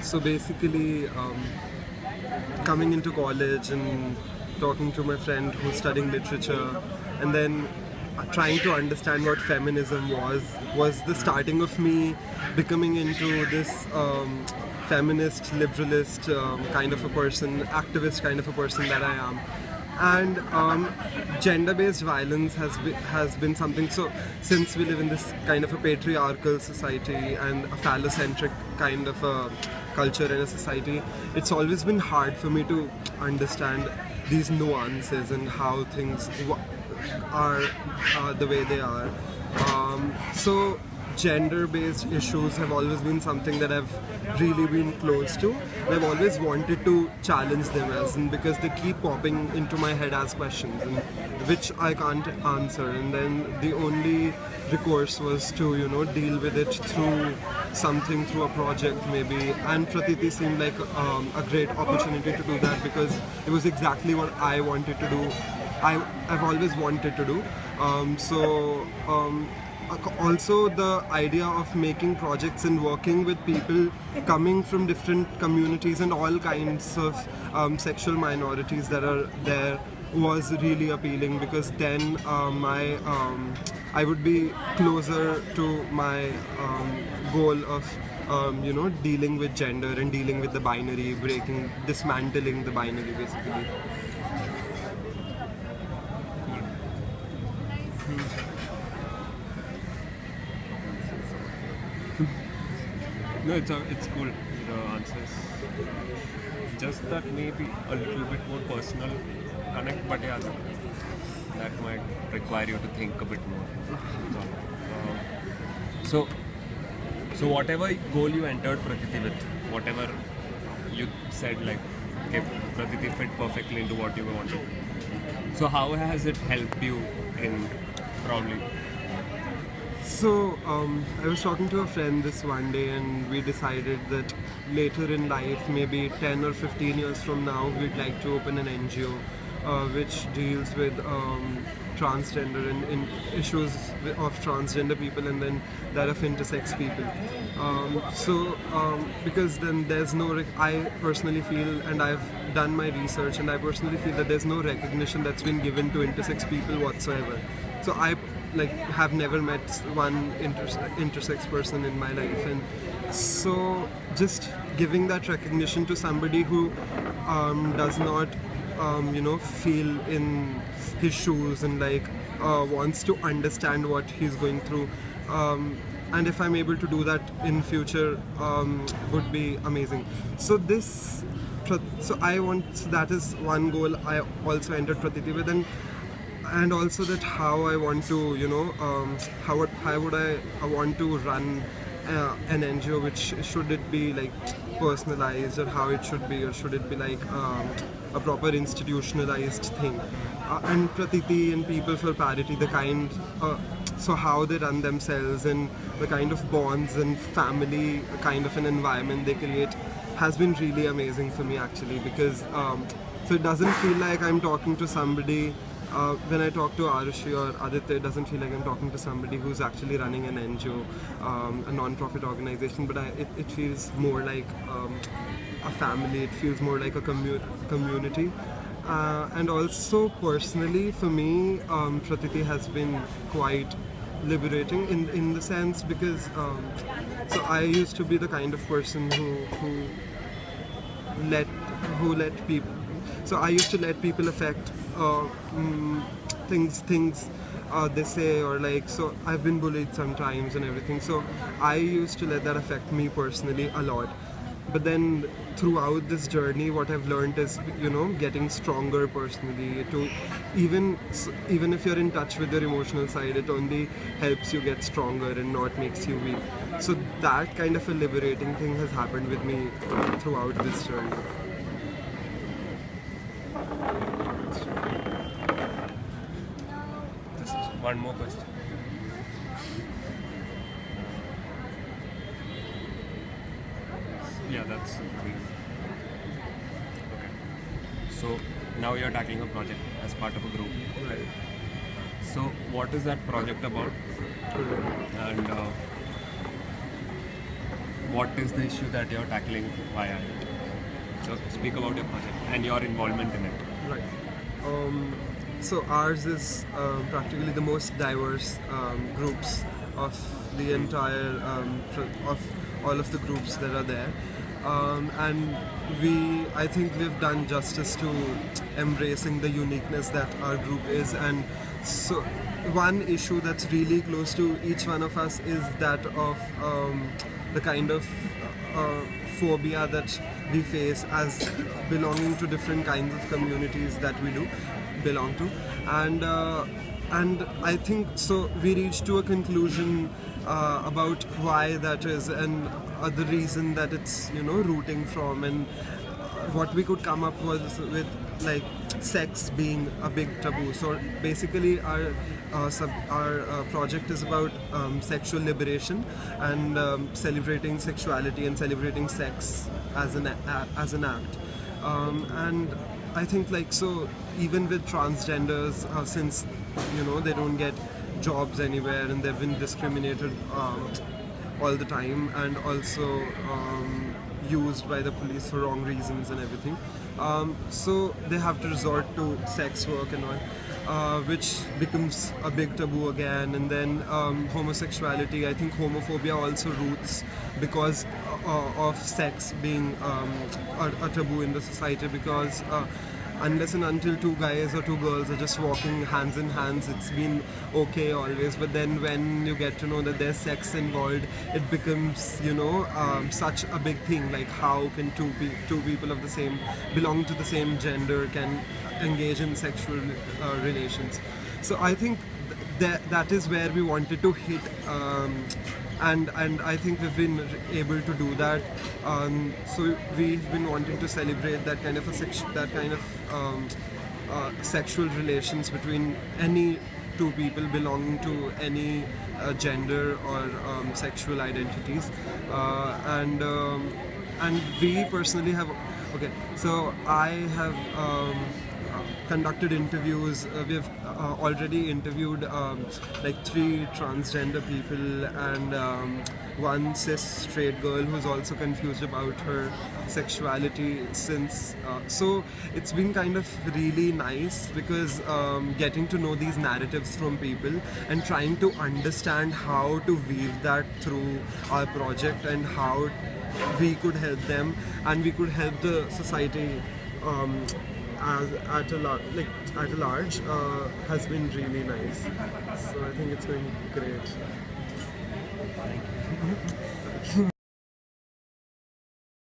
So basically, coming into college and talking to my friend who's studying literature, and then trying to understand what feminism was the starting of me becoming into this feminist, liberalist kind of a person, activist kind of a person that I am. And gender-based violence has been something. So since we live in this kind of a patriarchal society and a phallocentric kind of a culture and a society, it's always been hard for me to understand these nuances and how things are the way they are. So gender-based issues have always been something that I've really been close to. And I've always wanted to challenge them because they keep popping into my head as questions, and which I can't answer. And then the only recourse was to deal with it through something, through a project maybe. And Pratiti seemed like a great opportunity to do that, because it was exactly what I wanted to do. I've always wanted to do. Also the idea of making projects and working with people coming from different communities and all kinds of sexual minorities that are there was really appealing, because then I would be closer to my goal of dealing with gender and dealing with the binary, dismantling the binary basically. No, it's cool. The answers. Just that maybe a little bit more personal connect, but yeah, that might require you to think a bit more. So whatever goal you entered Pratiti with, whatever you said, like, okay, Pratiti fit perfectly into what you wanted. So how has it helped you in probably? So I was talking to a friend this one day, and we decided that later in life, maybe 10 or 15 years from now, we'd like to open an NGO which deals with transgender and issues of transgender people, and then that of intersex people. Because then there's no, I personally feel, and I've done my research, and I personally feel that there's no recognition that's been given to intersex people whatsoever. So I have never met one intersex person in my life, and so just giving that recognition to somebody who does not feel in his shoes and wants to understand what he's going through, and if I'm able to do that in future, would be amazing. So that is one goal I also entered Pratiti with, and also that how I want to, how would I want to run an NGO, which should it be personalized, or how it should be, or should it be a proper institutionalized thing. And Pratiti and People for Parity, so how they run themselves and the kind of bonds and family kind of an environment they create has been really amazing for me actually, because so it doesn't feel like I'm talking to somebody. When I talk to Arushi or Aditya, it doesn't feel like I'm talking to somebody who's actually running an NGO, a non-profit organization, but it feels more like a family, it feels more like a community. And also personally for me, Pratiti has been quite liberating in the sense, because so I used to be the kind of person who let people. So I used to let people affect things they say, or so I've been bullied sometimes and everything. So I used to let that affect me personally a lot. But then throughout this journey, what I've learned is, getting stronger personally. To even if you're in touch with your emotional side, it only helps you get stronger and not makes you weak. So that kind of a liberating thing has happened with me throughout this journey. Just one more question. Yeah, that's great. Okay. So now you're tackling a project as part of a group. Right. So what is that project about? And what is the issue that you're tackling via it? So speak about your project and your involvement in it. Right. So ours is practically the most diverse groups of the entire of all of the groups that are there, and I think we've done justice to embracing the uniqueness that our group is. And so one issue that's really close to each one of us is that of the kind of phobia that we face as belonging to different kinds of communities that we do belong to. And I think so we reached to a conclusion about why that is, and the reason that it's rooting from, and what we could come up with like sex being a big taboo. So basically our project is about sexual liberation and celebrating sexuality and celebrating sex as an act. And I think like so even with transgenders, since they don't get jobs anywhere and they've been discriminated all the time, and also used by the police for wrong reasons and everything. So they have to resort to sex work and all, which becomes a big taboo again. And then homosexuality, I think homophobia also roots because of sex being a taboo in the society, because unless and until two guys or two girls are just walking hands in hands, it's been okay always. But then when you get to know that there's sex involved, it becomes such a big thing. Like how can two people of the same belong to the same gender can engage in sexual relations? So I think that is where we wanted to hit. And I think we've been able to do that. So we've been wanting to celebrate that kind of sexual relations between any two people belonging to any gender or sexual identities. And we personally have. Okay, so I have conducted interviews. We've already interviewed like 3 transgender people and one cis straight girl who's also confused about her sexuality since. So it's been kind of really nice because getting to know these narratives from people and trying to understand how to weave that through our project and how we could help them and we could help the society at a large has been really nice. So I think it's going great. Thank you.